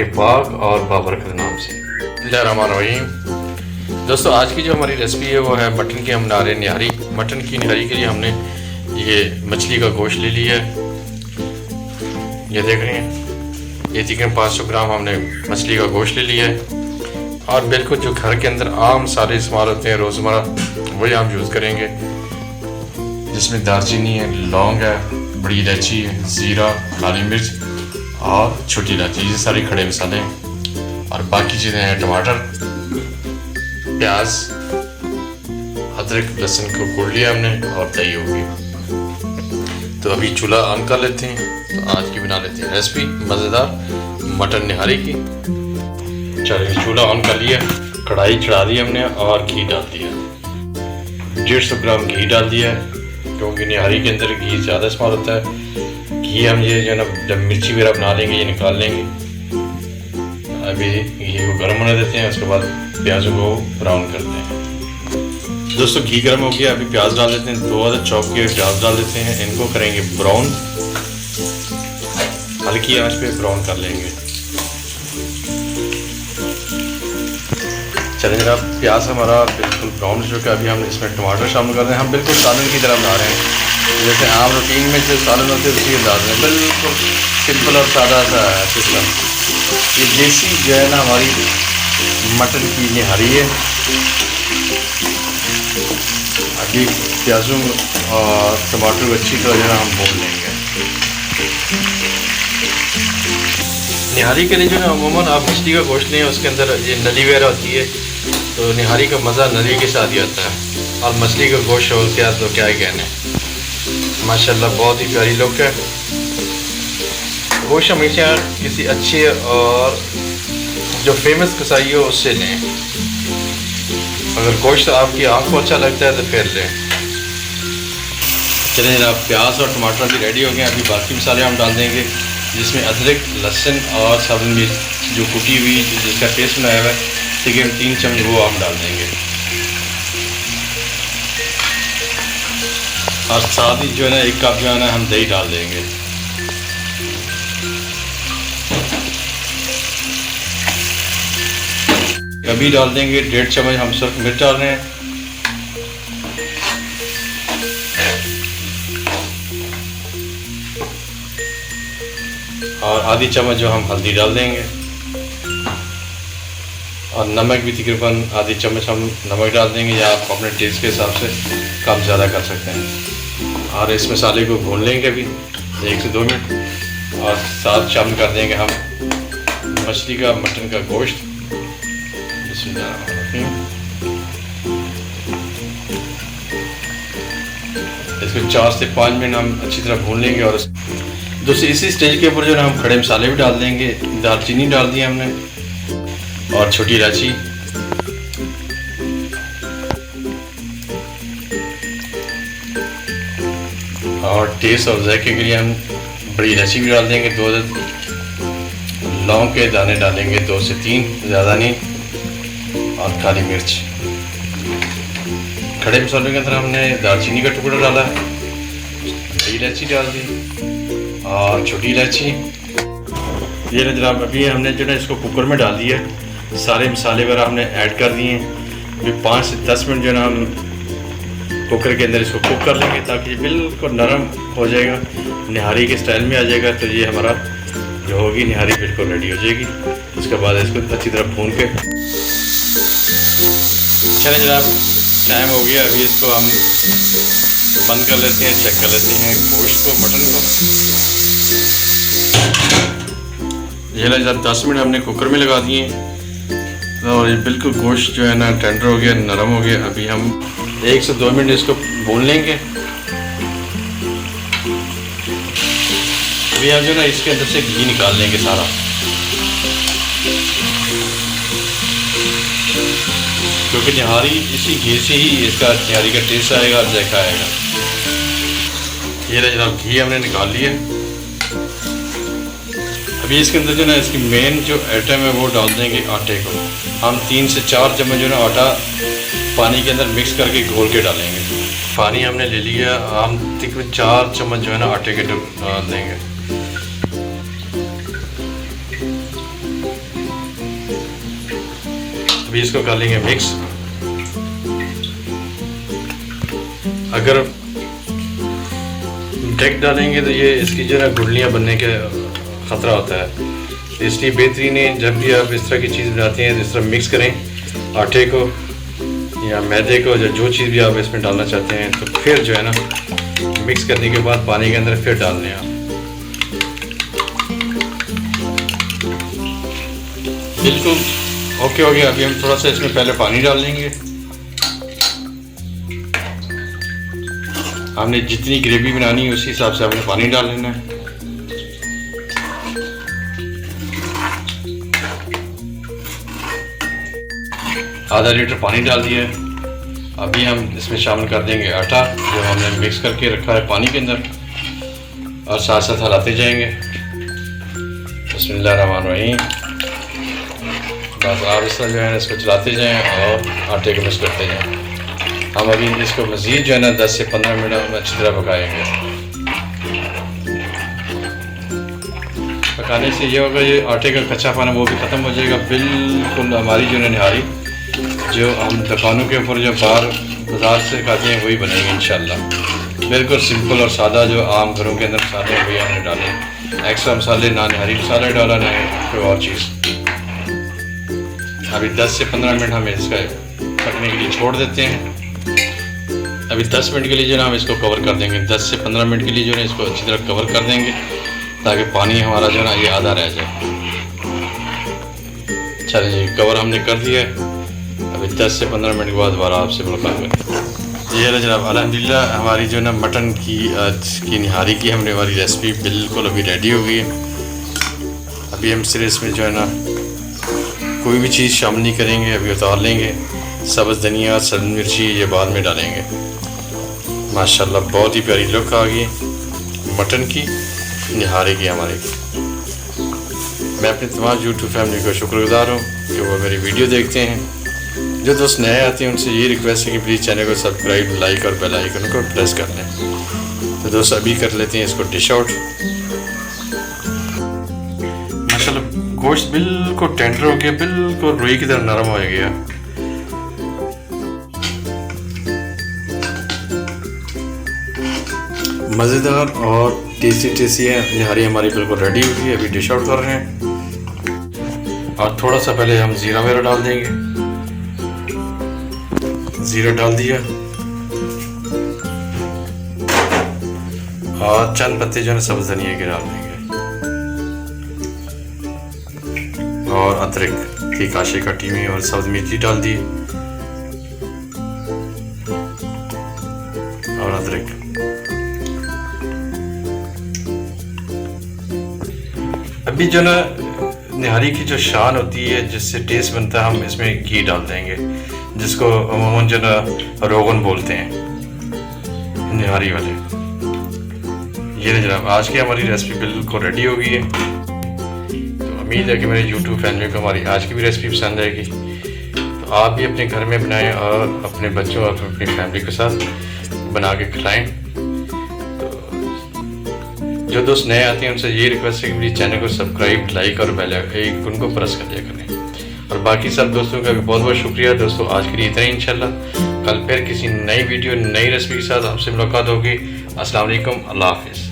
के पाक और बाबरकत नाम से। बिस्मिल्लाहिर्रहमानिर्रहीम। दोस्तों, आज की जो हमारी रेसिपी है वो है मटन की हम बना रहे हैं निहारी। मटन की निहारी के लिए हमने ये मछली का गोश्त ले लिया है। ये देख रहे हैं, ये तकरीबन 500 ग्राम हमने मछली का गोश्त ले लिया है। और बिल्कुल जो घर के अंदर आम सारे इस्तेमाल होते हैं रोज़मर्रा, वही हम यूज़ करेंगे। जिसमें दालचीनी है, लौंग है, बड़ी इलायची है, ज़ीरा, काली मिर्च और छोटी इलायची, ये सारे खड़े मसाले हैं। और बाकी चीज़ें हैं टमाटर, प्याज, अदरक, लहसुन को कूट लिया हमने और दही होगी। तो अभी चूल्हा ऑन कर लेते हैं। तो आज की बना लेते हैं रेसिपी मज़ेदार मटन निहारी की। चलिए, चूल्हा ऑन कर लिया, कढ़ाई चढ़ा दी हमने और घी डाल दिया। 150 ग्राम घी डाल दिया है, क्योंकि निहारी के अंदर घी ज़्यादा इस्तेमाल होता है। घी हम ये जो है ना, जब मिर्ची वगैरह बना लेंगे ये निकाल लेंगे। अभी घी को गर्म होने देते हैं, उसके बाद प्याज़ों को ब्राउन करते हैं। दोस्तों, घी गर्म हो गया, अभी प्याज डाल देते हैं। 2 अदद चॉप किए प्याज डाल देते हैं, इनको करेंगे ब्राउन, हल्की आंच पे ब्राउन कर लेंगे। चलिए जनाब, प्याज हमारा बिल्कुल ब्राउन हो चुका है। अभी हम इसमें टमाटर शामिल कर रहे हैं। हम बिल्कुल सालन की तरह बना रहे हैं, जैसे आम रूटीन में जो सालन होते हैं उसी अंदाज में, बिल्कुल सिंपल और सादा सा है सिस्टम। ये देसी जो है ना हमारी मटन की निहारी है। अभी प्याजों और टमाटर को अच्छी तरह जो है हम भून लेंगे। निहारी के लिए जो है अमूमन आप मछली का गोश्त लें, उसके अंदर ये नली वगैरह होती है, तो निहारी का मज़ा नली के साथ ही आता है। और मछली का गोश्त हो क्या तो क्या ही कहने। माशाल्लाह बहुत ही प्यारी लुक है। गोश्त हमेशा किसी अच्छे और जो फेमस कसाई हो उससे लें। अगर गोश्त आपकी आँख को अच्छा लगता है तो फिर लें। चलिए जनाब, प्याज और टमाटर भी रेडी हो गए। अभी बाकी मसाले हम डाल देंगे, जिसमें अदरक, लहसुन और सब्ज़ मिर्च जो कुटी हुई जिसका पेस्ट बनाया हुआ है, ठीक है, 3 चम्मच वो हम डाल देंगे। और साथ ही जो है ना 1 कप जो है ना हम दही डाल देंगे। अभी डाल देंगे 1.5 चम्मच हम सिर्फ मिर्च डाल रहे हैं। और आधी चम्मच जो हम हल्दी डाल देंगे। और नमक भी तकरीबन आधी चम्मच हम नमक डाल देंगे, या आप अपने टेस्ट के हिसाब से कम ज़्यादा कर सकते हैं। और इस मसाले को भून लेंगे अभी 1 से 2 मिनट। और साथ शामिल कर देंगे हम मछली का मटन का गोश्त। इसको 4 से 5 मिनट हम अच्छी तरह भून लेंगे। और दोस्तों, इसी स्टेज के ऊपर जो है हम खड़े मसाले भी डाल देंगे। दालचीनी डाल दी हमने और छोटी इलायची, और टेस्ट और जायके के लिए हम बड़ी इलायची भी डाल देंगे 2 अदद। लौंग के दाने डालेंगे 2 से 3, ज़्यादा नहीं। और काली मिर्च। खड़े मसालों के अंदर हमने दालचीनी का टुकड़ा डाला है, बड़ी इलायची डाल दी और छोटी इलायची। ये ना जनाब, अभी हमने जो है इसको कुकर में डाल दिया। सारे मसाले वगैरह हमने ऐड कर दिए हैं। अभी 5 से 10 मिनट जो है ना हम कुकर के अंदर इसको कुक कर लेंगे, ताकि ये बिल्कुल नरम हो जाएगा, निहारी के स्टाइल में आ जाएगा। तो ये हमारा जो होगी निहारी बिल्कुल रेडी हो जाएगी। उसके बाद इसको अच्छी तरह भून के, चलिए जनाब, टाइम हो गया। अभी इसको हम बंद कर लेते हैं, चेक कर लेते हैं गोश्त को, मटन को। ये ला जब 10 मिनट हमने कुकर में लगा दिए और ये बिल्कुल गोश्त जो है ना टेंडर हो गया, नरम हो गया। अभी हम 1 से 2 मिनट इसको भून लेंगे। अभी हम जो ना इसके अंदर से घी निकाल लेंगे सारा। क्योंकि निहारी इसी घी से ही इसका निहारी का टेस्ट आएगा और जायका आएगा। ये रहा जनाब, घी हमने निकाल लिया। अभी इसके अंदर जो ना इसकी मेन जो आइटम है वो डाल देंगे आटे को। हम 3 से 4 चम्मच जो ना आटा पानी के अंदर मिक्स करके घोल के डालेंगे। पानी हमने ले लिया, हम तकरीबन 4 चम्मच जो है ना आटे के डाल देंगे। अभी इसको कर लेंगे मिक्स। अगर डेक डालेंगे तो ये इसकी जो है गुठलियाँ बनने के ख़तरा होता है, इसलिए बेहतरीन है जब भी आप इस तरह की चीज़ बनाते हैं तो इस तरह मिक्स करें आटे को या मैदे को, जो चीज़ भी आप इसमें डालना चाहते हैं, तो फिर जो है ना मिक्स करने के बाद पानी के अंदर फिर डाल लें आप। बिल्कुल ओके हो गया। अभी हम थोड़ा सा इसमें पहले पानी डाल लेंगे। हमने जितनी ग्रेवी बनानी है उसी हिसाब से आपने पानी डाल लेना है। आधा लीटर पानी डाल दिया है। अभी हम इसमें शामिल कर देंगे आटा जो हमने मिक्स करके रखा है पानी के अंदर, और साथ साथ हिलाते जाएंगे। बिस्मिल्लाहिर्रहमानिर्रहीम। बस आप इस तरह जो है इसको चलाते जाएं और आटे को मिक्स करते जाएं। हम अभी इसको मज़ीद जो है ना 10 से 15 मिनट में अच्छी तरह पकाएंगे। पकाने से ये होगा, ये आटे का कच्चापन वो भी ख़त्म हो जाएगा। बिल्कुल हमारी जो निहारी जो हम दुकानों के ऊपर जो बाज़ार से खाते हैं वही बनेंगे इंशाल्लाह। बिल्कुल सिंपल और सादा, जो आम घरों के अंदर मसाले हैं वही हमने डाले। एक्स्ट्रा मसाले ना निहारी मसाला डाला ना कोई और चीज़। अभी 10 से 15 मिनट हम इसका पकने के लिए छोड़ देते हैं। अभी 10 मिनट के लिए जो है हम इसको कवर कर देंगे। 10 से 15 मिनट के लिए जो है इसको अच्छी तरह कवर कर देंगे ताकि पानी हमारा जो है ना ये आधा रह जाए। चलिए कवर हमने कर दिया है। अभी 10 से 15 मिनट के बाद दोबारा आपसे मुलाकात करें। ये है जनाब, अल्हम्दुलिल्लाह हमारी जो है ना मटन की निहारी की हमने हमारी रेसिपी बिल्कुल अभी रेडी हो गई है। अभी हम सिर्फ इसमें जो है ना कोई भी चीज़ शामिल नहीं करेंगे, अभी उतार लेंगे। सब्ज़ धनिया, सब्ज़ मिर्ची ये बाद में डालेंगे। माशाल्लाह बहुत ही प्यारी लुक आ गई मटन की निहारी की हमारी। मैं अपनी तमाम यूट्यूब फैमिली का शुक्रगुजार हूँ कि वो मेरी वीडियो देखते हैं। जो दोस्त नए आते हैं उनसे ये रिक्वेस्ट है कि प्लीज़ चैनल को सब्सक्राइब, लाइक और बेल आइकन को प्रेस कर लें। तो दोस्त अभी कर लेते हैं इसको डिश आउट। माशाल्लाह गोश्त बिल्कुल टेंडर हो गया, बिल्कुल रुई की तरह नरम हो गया। मज़ेदार और टेस्टी है निहारी हमारी बिल्कुल रेडी हो गई। अभी डिश आउट कर रहे हैं और थोड़ा सा पहले हम ज़ीरा वगैरह डाल देंगे। ज़ीरा डाल दिया और चंद पत्ते जो है सब्ज़ धनिया के डाल देंगे और अदरक की काशे कटी हुई और सब्ज़ मिर्ची डाल दी और अदरक। अभी जो ना निहारी की जो शान होती है जिससे टेस्ट बनता है, हम इसमें घी डाल देंगे जिसको अमूमन जो ना रोगन बोलते हैं निहारी वाले। ये ना जनाब आज की हमारी रेसिपी बिल्कुल रेडी हो गई है। तो उम्मीद है कि मेरे यूट्यूब फैमिली को हमारी आज की भी रेसिपी पसंद आएगी। तो आप भी अपने घर में बनाएं और अपने बच्चों और अपनी फैमिली के साथ बना के खिलाएं। तो जो दोस्त नए आते हैं उनसे ये रिक्वेस्ट है कि प्लीज़ चैनल को सब्सक्राइब, लाइक और बेल आइकन को प्रेस कर दिया करें। और बाकी सब दोस्तों का भी बहुत बहुत शुक्रिया। दोस्तों आज के लिए इतना ही। इंशाल्लाह कल फिर किसी नई वीडियो, नई रेसिपी के साथ आपसे मुलाकात होगी। अस्सलाम वालेकुम, अल्लाह हाफिज़।